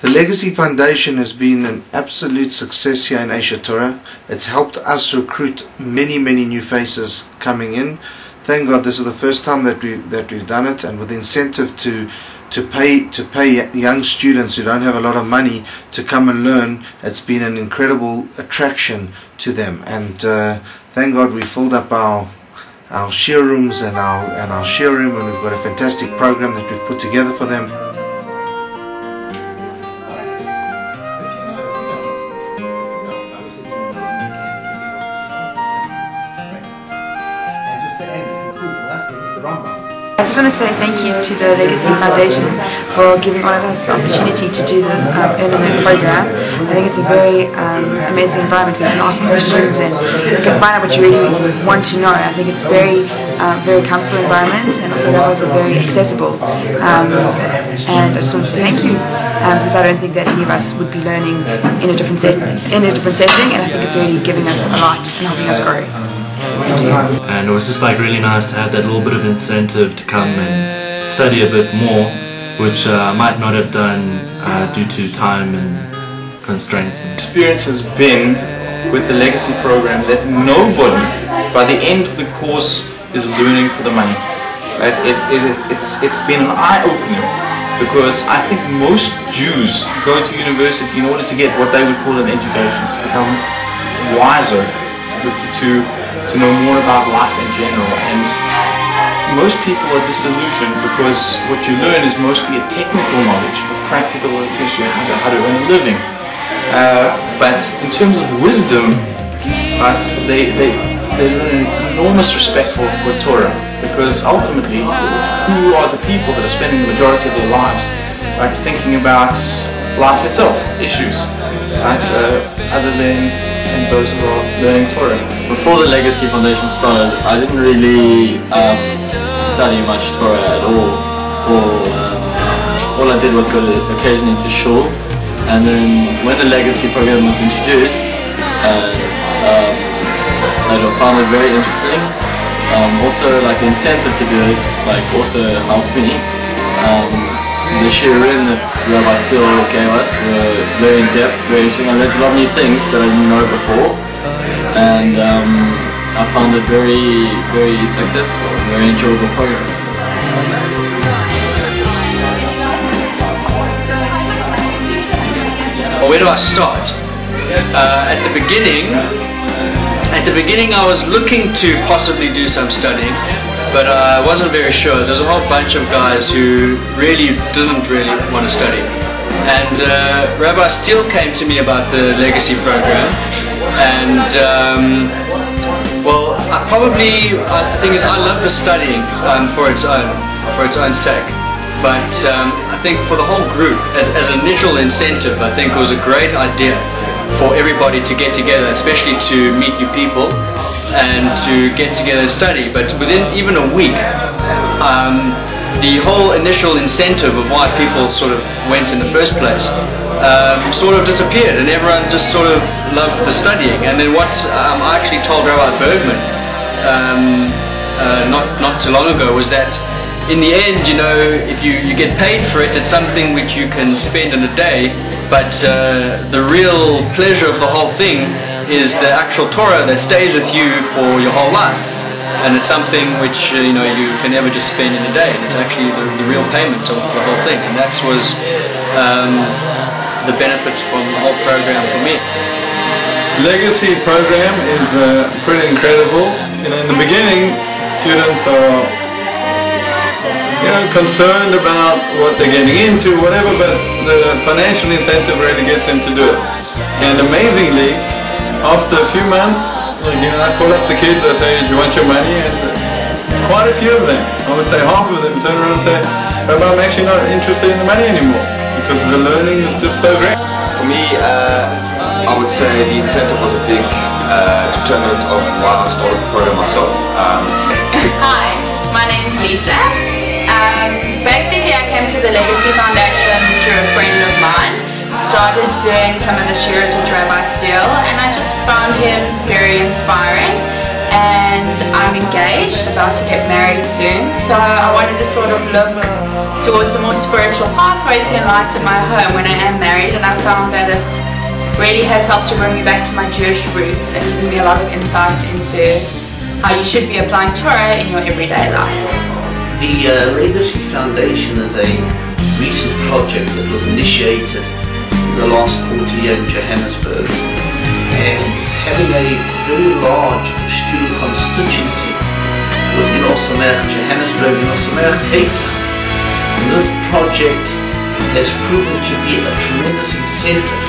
The Legacy Foundation has been an absolute success here in Asia Torah. It's helped us recruit many new faces coming in. Thank God this is the first time that we've done it, and with the incentive to pay young students who don't have a lot of money to come and learn, it's been an incredible attraction to them. And thank God we filled up our share rooms and our share room, and we've got a fantastic program that we've put together for them. I just want to say thank you to the Legacy Foundation for giving all of us the opportunity to do the Earn and Learn program. I think it's a very amazing environment where you can ask questions and you can find out what you really want to know. I think it's a very comfortable environment, and also the rabbis are very accessible. And I just want to say thank you, because I don't think that any of us would be learning in a different setting, and I think it's really giving us a lot and helping us grow. And it was just like really nice to have that little bit of incentive to come and study a bit more, which I might not have done due to time and constraints. The experience has been with the Legacy program that nobody by the end of the course is learning for the money. Right? It's been an eye-opener, because I think most Jews go to university in order to get what they would call an education, to become wiser, to know more about life in general, and most people are disillusioned because what you learn is mostly a technical knowledge, practical education, how to earn a living. But in terms of wisdom, right, they learn an enormous respect for Torah, because ultimately, who are the people that are spending the majority of their lives, right, thinking about life itself, issues, right, other than those who are learning Torah. Before the Legacy Foundation started, I didn't really study much Torah at all. All I did was go occasionally to shul, and then when the Legacy program was introduced, I found it very interesting. Also, like, the incentive to do it, like, also helped me. The shiurim that Rabbi still gave us were very in-depth, very interesting. I learned a lot of new things that I didn't know before, and I found it very successful, very enjoyable program. Where do I start? At the beginning I was looking to possibly do some studying, but I wasn't very sure. There's a whole bunch of guys who didn't really want to study. And Rabbi Steele came to me about the Legacy program, and well, the thing is, I love the studying for its own sake. But I think for the whole group, as an initial incentive, I think it was a great idea for everybody to get together, especially to meet new people and to get together and study. But within even a week, the whole initial incentive of why people sort of went in the first place sort of disappeared, and everyone just sort of loved the studying. And then what I actually told Rabbi Bergman not too long ago was that in the end, you know, if you get paid for it, it's something which you can spend in a day, but the real pleasure of the whole thing is the actual Torah that stays with you for your whole life. And it's something which you can never just spend in a day. It's actually the real payment of the whole thing, and that was the benefit from the whole program for me. Legacy program is pretty incredible. In the beginning, students are concerned about what they're getting into, whatever, but the financial incentive really gets them to do it. And amazingly, after a few months, I call up the kids, I say, do you want your money? And quite a few of them, I would say half of them, turn around and say, Rabbi, I'm actually not interested in the money anymore, because the learning is just so great. For me, I would say the incentive was a big determinant of why I started the program myself. Hi, my name is Lisa. Basically, I came to the Legacy Foundation through a friend of mine. Started doing some of the shiurim with Rabbi Steele, and I just found him very inspiring. And I'm engaged, about to get married soon, so I wanted to sort of look towards a more spiritual pathway to enlighten my home when I am married, and I found that it really has helped to bring me back to my Jewish roots and given me a lot of insights into how you should be applying Torah in your everyday life. The Legacy Foundation is a recent project that was initiated in the last quarter year in Johannesburg, and having a very large student constituency within Ossamer Johannesburg and Ossamer Cape Town. This project has proven to be a tremendous incentive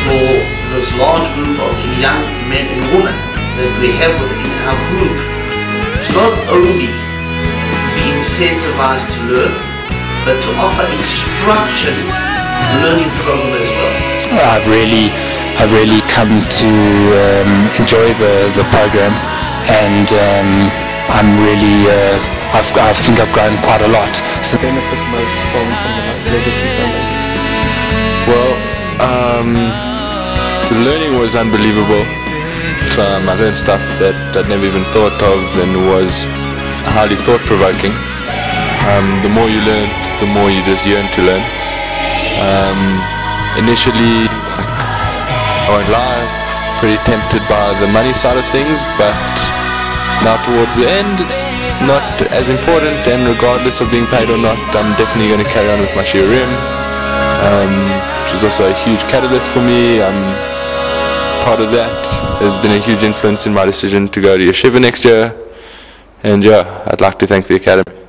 for this large group of young men and women that we have within our group to not only be incentivized to learn, but to offer a structured learning program as well. I've really come to enjoy the program, and I'm really I think I've grown quite a lot. So benefit most from the Legacy Foundation? Well, the learning was unbelievable. I learned stuff that I'd never even thought of, and was highly thought-provoking. The more you learned, the more you just yearned to learn. Initially, I won't lie, pretty tempted by the money side of things, but now towards the end, it's not as important, and regardless of being paid or not, I'm definitely going to carry on with my shiurim, which was also a huge catalyst for me. Part of that has been a huge influence in my decision to go to yeshiva next year, and yeah, I'd like to thank the Academy.